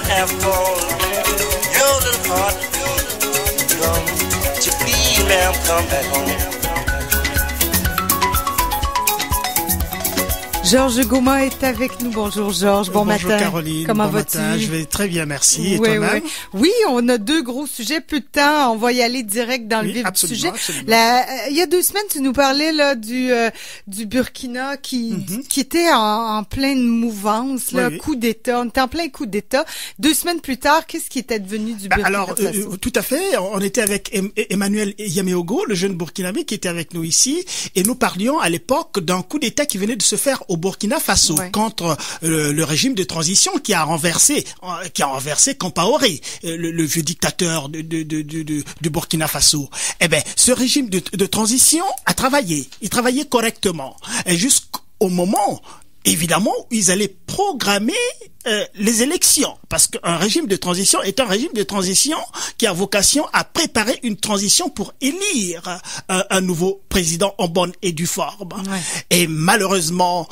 for your little heart drum to be, ma'am, come back home. Georges Goma est avec nous. Bonjour Georges, bon Bonjour matin. Caroline, Comment bon vas-tu? matin, je vais très bien, merci. Et oui, toi-même? oui, on a deux gros sujets, peu de temps, on va y aller direct dans le vif du sujet. Il y a 2 semaines, tu nous parlais là du Burkina qui était en pleine mouvance, là, coup d'État. On était en plein coup d'État. 2 semaines plus tard, qu'est-ce qui était devenu du Burkina Faso? Tout à fait, on était avec Emmanuel Yameogo, le jeune Burkinabé qui était avec nous ici, et nous parlions à l'époque d'un coup d'État qui venait de se faire au Burkina Faso contre le régime de transition qui a renversé Compaoré, le vieux dictateur du Burkina Faso. Eh ben, ce régime de transition a travaillé, il travaillait correctement, et jusqu'au moment, évidemment, où ils allaient programmer les élections, parce qu'un régime de transition est un régime de transition qui a vocation à préparer une transition pour élire un nouveau président en bonne et due forme. Ouais. Et malheureusement,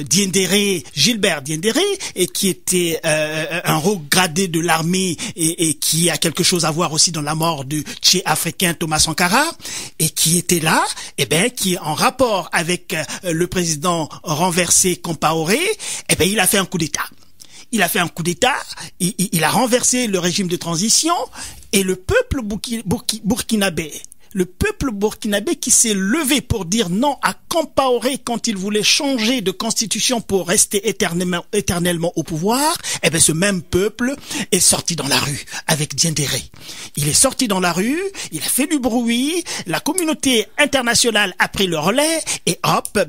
Gilbert Diendéré, qui était un haut gradé de l'armée et qui a quelque chose à voir aussi dans la mort du Tché africain Thomas Sankara, et qui était là, qui est en rapport avec le président renversé Compaoré, il a fait un coup d'État. Il a fait un coup d'État, il a renversé le régime de transition, et le peuple burkinabé, qui s'est levé pour dire non à Compaoré quand il voulait changer de constitution pour rester éternellement au pouvoir, ce même peuple est sorti dans la rue avec Diendéré. Il est sorti dans la rue, il a fait du bruit, la communauté internationale a pris le relais, et hop,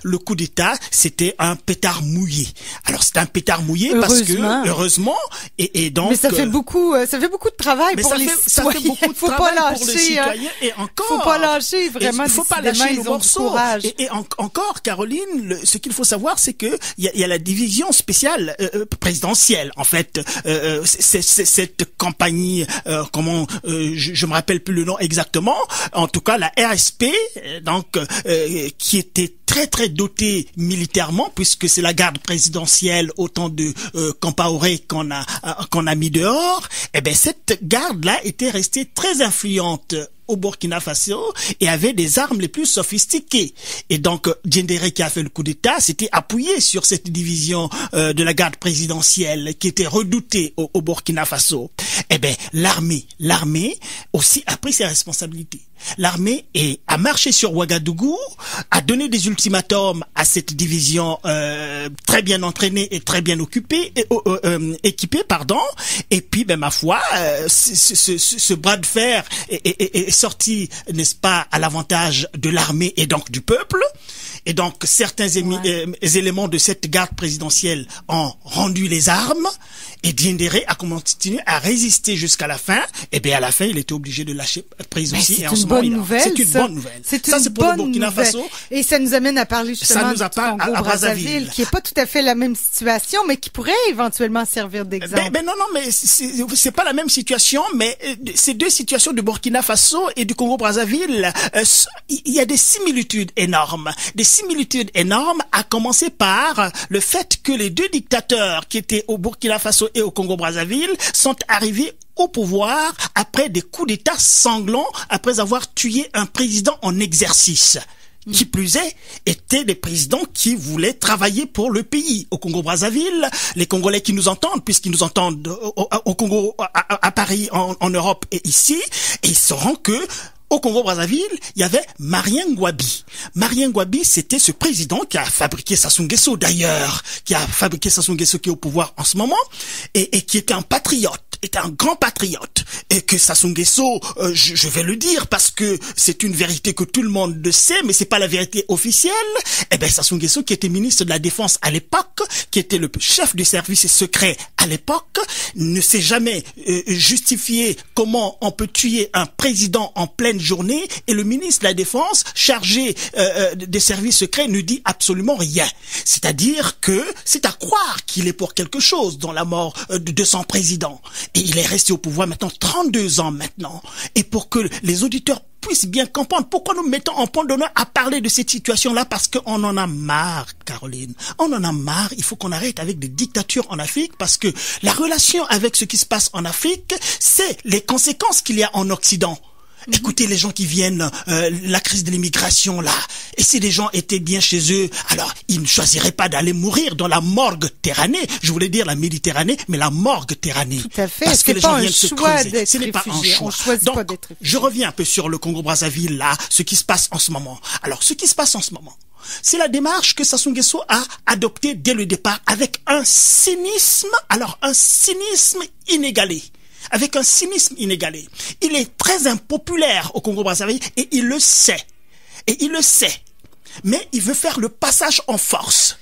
le coup d'État, c'était un pétard mouillé. Alors c'est un pétard mouillé parce que, heureusement, et donc... Mais ça fait beaucoup de travail pour les citoyens. Ça fait beaucoup de travail pour les citoyens. Et encore, faut pas lâcher vraiment. Il faut pas lâcher le morceau. Et encore, Caroline, ce qu'il faut savoir, c'est que il y a la division spéciale présidentielle. En fait, c'est cette compagnie, je me rappelle plus le nom exactement. En tout cas, la RSP, donc qui était très très dotée militairement, puisque c'est la garde présidentielle au temps de Compaoré qu'on a mis dehors. Cette garde-là était restée très influente au Burkina Faso et avait des armes les plus sophistiquées. Et donc, Diendéré qui a fait le coup d'État s'était appuyé sur cette division de la garde présidentielle qui était redoutée au Burkina Faso. L'armée aussi a pris ses responsabilités. L'armée a marché sur Ouagadougou, a donné des ultimatums à cette division très bien entraînée et très bien équipée, et puis ma foi, ce bras de fer est sorti, n'est-ce pas, à l'avantage de l'armée et donc du peuple. Et donc certains éléments de cette garde présidentielle ont rendu les armes, et Diendéré a continué à résister jusqu'à la fin. À la fin, il était obligé de lâcher prise aussi. C'est une bonne nouvelle. C'est une bonne nouvelle. C'est pour le Burkina Faso. Et ça nous amène à parler justement du Congo-Brazzaville, qui est pas tout à fait la même situation, mais qui pourrait éventuellement servir d'exemple. Non, mais c'est pas la même situation, mais ces deux situations du Burkina Faso et du Congo-Brazzaville, il y a des similitudes énormes, à commencer par le fait que les deux dictateurs qui étaient au Burkina Faso et au Congo-Brazzaville sont arrivés au pouvoir après des coups d'État sanglants, après avoir tué un président en exercice. Qui plus est, étaient des présidents qui voulaient travailler pour le pays. Au Congo-Brazzaville, les Congolais qui nous entendent, puisqu'ils nous entendent au Congo, à Paris, en Europe et ici, et ils sauront que au Congo-Brazzaville, il y avait Marien Ngouabi. Marien Ngouabi, c'était ce président qui a fabriqué Sassou Nguesso d'ailleurs, qui est au pouvoir en ce moment, et qui était un patriote. Était un grand patriote, et que Sassou Nguesso, je vais le dire parce que c'est une vérité que tout le monde le sait, mais c'est pas la vérité officielle. Sassou Nguesso, qui était ministre de la Défense à l'époque, qui était le chef du service secret à l'époque, ne s'est jamais justifié comment on peut tuer un président en pleine journée, et le ministre de la Défense chargé des services secrets ne dit absolument rien. C'est-à-dire que c'est à croire qu'il est pour quelque chose dans la mort de son président. Et il est resté au pouvoir maintenant 32 ans maintenant. Et pour que les auditeurs puisse bien comprendre pourquoi nous mettons en point d'honneur à parler de cette situation-là, parce qu'on en a marre, Caroline. On en a marre. Il faut qu'on arrête avec des dictatures en Afrique, parce que la relation avec ce qui se passe en Afrique, c'est les conséquences qu'il y a en Occident. Écoutez les gens qui viennent, la crise de l'immigration là. Et si les gens étaient bien chez eux, alors ils ne choisiraient pas d'aller mourir dans la morgue terranée. Je voulais dire la Méditerranée, mais la morgue terranée. Tout à fait. Parce que les gens viennent se creuser. Ce n'est pas un choix. On choisit Donc, pas d'être réfugié. je reviens un peu sur le Congo-Brazzaville là, ce qui se passe en ce moment. Alors, ce qui se passe en ce moment, c'est la démarche que Sassou Nguesso a adoptée dès le départ avec un cynisme inégalé. Avec un cynisme inégalé. Il est très impopulaire au Congo-Brazzaville et il le sait. Mais il veut faire le passage en force.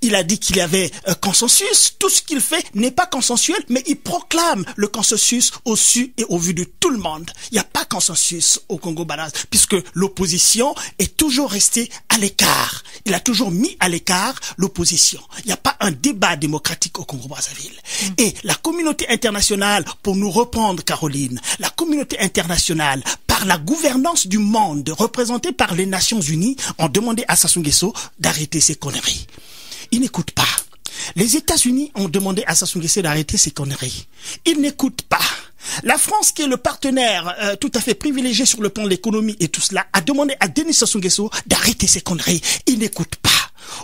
Il a dit qu'il y avait consensus. Tout ce qu'il fait n'est pas consensuel, mais il proclame le consensus au su et au vu de tout le monde. Il n'y a pas consensus au Congo-Brazzaville, puisque l'opposition est toujours restée à l'écart. Il a toujours mis à l'écart l'opposition. Il n'y a pas un débat démocratique au Congo-Brazzaville. Et la communauté internationale, pour nous reprendre, Caroline, la communauté internationale, par la gouvernance du monde, représentée par les Nations Unies, ont demandé à Sassou Nguesso d'arrêter ses conneries. Il n'écoute pas. Les États-Unis ont demandé à Sassou Nguesso d'arrêter ses conneries. Il n'écoute pas. La France, qui est le partenaire tout à fait privilégié sur le plan de l'économie et tout cela, a demandé à Denis Sassou Nguesso d'arrêter ses conneries. Il n'écoute pas.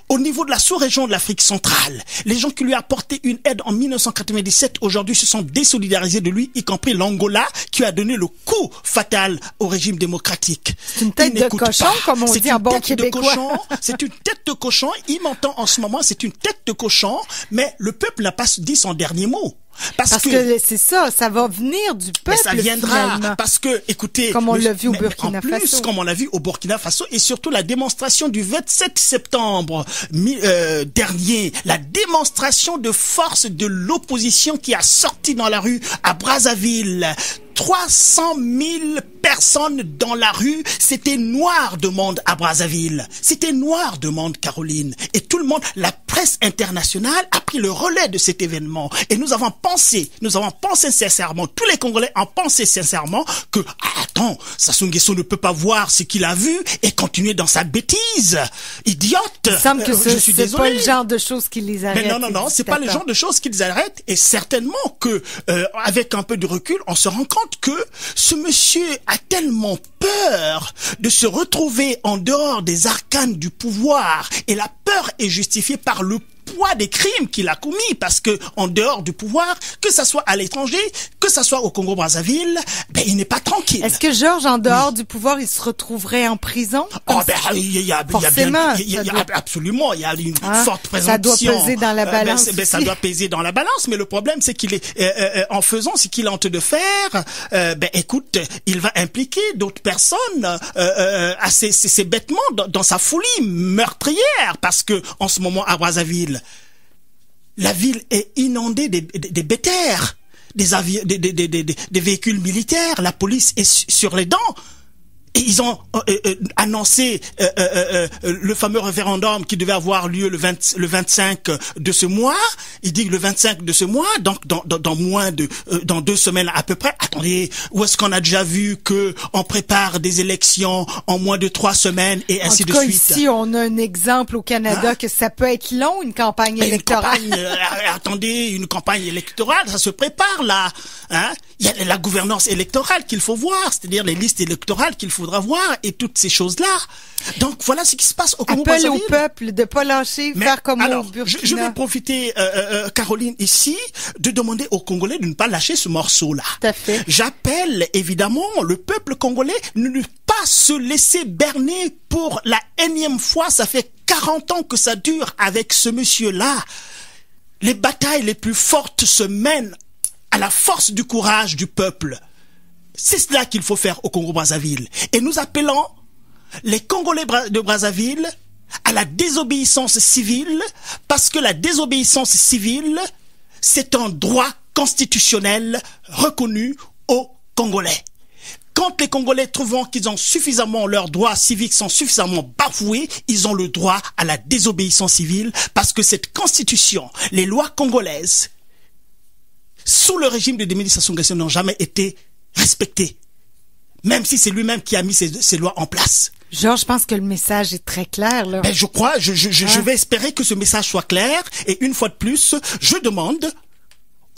Au niveau de la sous-région de l'Afrique centrale, les gens qui lui ont apporté une aide en 1997, aujourd'hui se sont désolidarisés de lui, y compris l'Angola, qui a donné le coup fatal au régime démocratique. C'est une tête de cochon, comme on dit en bon québécois. C'est une tête de cochon. Il m'entend en ce moment, c'est une tête de cochon, mais le peuple n'a pas dit son dernier mot. Parce que c'est ça va venir du peuple. Mais ça viendra, finalement. parce que, écoutez, comme on l'a vu au Burkina Faso. Comme on l'a vu au Burkina Faso, et surtout la démonstration du 27 septembre dernier, la démonstration de force de l'opposition qui a sorti dans la rue à Brazzaville. 300 000 personnes dans la rue, c'était noir de monde à Brazzaville. C'était noir de monde, Caroline. Et tout le monde, la presse internationale a pris le relais de cet événement. Et nous avons pensé sincèrement, tous les Congolais ont pensé sincèrement que, attends, Sassou Nguesso ne peut pas voir ce qu'il a vu et continuer dans sa bêtise. Idiote. Il semble que c'est pas le genre de choses qui les arrêtent. Mais non, c'est pas le genre de choses qui les arrêtent. Et certainement que, avec un peu de recul, on se rend compte que ce monsieur a tellement peur de se retrouver en dehors des arcanes du pouvoir, et la peur est justifiée par le poids des crimes qu'il a commis, parce que en dehors du pouvoir, que ça soit à l'étranger, que ça soit au Congo-Brazzaville, il n'est pas tranquille. Est-ce que Georges, en dehors du pouvoir, il se retrouverait en prison? Absolument, il y a une forte présomption. Ça doit peser dans la balance. Ça doit peser dans la balance, mais le problème, c'est qu'il est, en faisant ce qu'il hante de faire, écoute, il va impliquer d'autres personnes assez bêtement dans sa folie meurtrière, parce que en ce moment à Brazzaville, la ville est inondée des bétaires, des véhicules militaires. La police est sur les dents. Et ils ont annoncé le fameux référendum qui devait avoir lieu le 25 de ce mois. Il dit que le 25 de ce mois, donc dans 2 semaines à peu près. Attendez, où est-ce qu'on a déjà vu que on prépare des élections en moins de 3 semaines et ainsi de suite? En tout cas, ici, on a un exemple au Canada que ça peut être long, une campagne électorale. Attendez, une campagne électorale, ça se prépare là. Il y a la gouvernance électorale qu'il faut voir, c'est-à-dire les listes électorales qu'il faudra voir et toutes ces choses-là. Donc voilà ce qui se passe au Congo-Brazzaville. Appel au peuple de pas lâcher, faire comme au Burkina. Je vais profiter, Caroline, ici, de demander aux Congolais de ne pas lâcher ce morceau-là. Tout à fait. J'appelle évidemment le peuple congolais de ne pas se laisser berner pour la énième fois. Ça fait 40 ans que ça dure avec ce monsieur-là. Les batailles les plus fortes se mènent à la force du courage du peuple. C'est cela qu'il faut faire au Congo-Brazzaville. Et nous appelons les Congolais de Brazzaville à la désobéissance civile, parce que la désobéissance civile, c'est un droit constitutionnel reconnu aux Congolais. Quand les Congolais trouveront qu'ils ont suffisamment, leurs droits civiques sont suffisamment bafoués, ils ont le droit à la désobéissance civile, parce que cette constitution, les lois congolaises, sous le régime de Denis Sassou Nguesso, n'ont jamais été respectées. même si c'est lui-même qui a mis ces lois en place. Georges, je pense que le message est très clair, là. Ben, je vais espérer que ce message soit clair. Et une fois de plus, je demande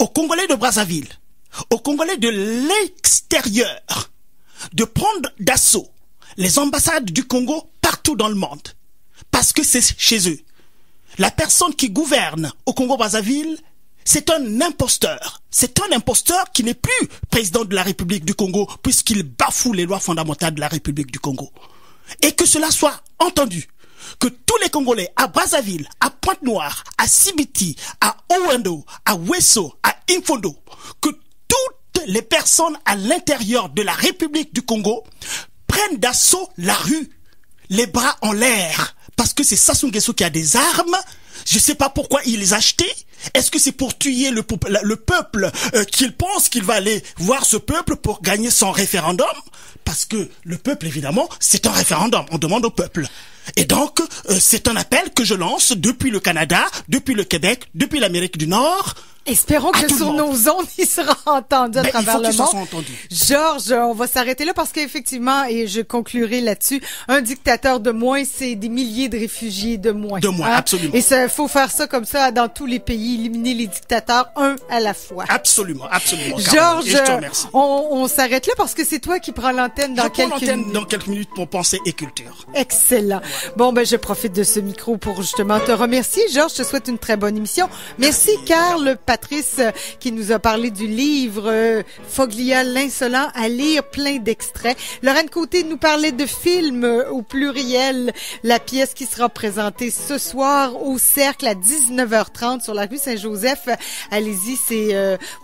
aux Congolais de Brazzaville, aux Congolais de l'extérieur, de prendre d'assaut les ambassades du Congo partout dans le monde. Parce que c'est chez eux. La personne qui gouverne au Congo-Brazzaville, c'est un imposteur. C'est un imposteur qui n'est plus président de la République du Congo, puisqu'il bafoue les lois fondamentales de la République du Congo. Et que cela soit entendu, que tous les Congolais à Brazzaville, à Pointe-Noire, à Sibiti, à Owendo, à Wesso, à Imfondo, que toutes les personnes à l'intérieur de la République du Congo prennent d'assaut la rue, les bras en l'air, parce que c'est Sassou Nguesso qui a des armes. Je sais pas pourquoi il les a achetées. Est-ce que c'est pour tuer le peuple qu'il pense qu'il va aller voir ce peuple pour gagner son référendum? Parce que le peuple, évidemment, c'est un référendum. On demande au peuple. Et donc, c'est un appel que je lance depuis le Canada, depuis le Québec, depuis l'Amérique du Nord. Espérons que sur nos ondes, il sera entendu à travers le monde. Georges, on va s'arrêter là parce qu'effectivement, et je conclurai là-dessus, un dictateur de moins, c'est des milliers de réfugiés de moins. De moins, absolument. Et ça, faut faire ça comme ça dans tous les pays, éliminer les dictateurs un à la fois. Absolument, absolument. Georges, on s'arrête là parce que c'est toi qui prends l'antenne dans quelques minutes. Dans quelques minutes pour Pensée et Culture. Excellent. Ouais. Bon, ben, je profite de ce micro pour justement te remercier. Georges, je te souhaite une très bonne émission. Merci, Karl Patrice, qui nous a parlé du livre Foglia l'Insolent à lire, plein d'extraits. Lorraine Côté nous parlait de films au pluriel, la pièce qui sera présentée ce soir au Cercle à 19h30 sur la rue Saint-Joseph. Allez-y,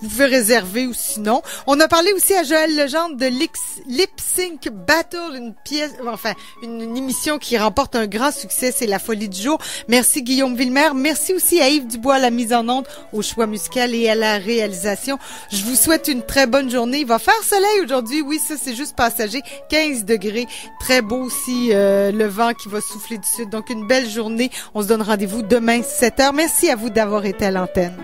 vous pouvez réserver ou sinon. On a parlé aussi à Joël Legendre de Lip Sync Battle, une émission qui remporte un grand succès, c'est la folie du jour. Merci Guillaume Villemer. Merci aussi à Yves Dubois à la mise en onde, au choix musical et à la réalisation. Je vous souhaite une très bonne journée. Il va faire soleil aujourd'hui. Oui, ça, c'est juste passager. 15 degrés. Très beau aussi, le vent qui va souffler du sud. Donc, une belle journée. On se donne rendez-vous demain, 7h. Merci à vous d'avoir été à l'antenne.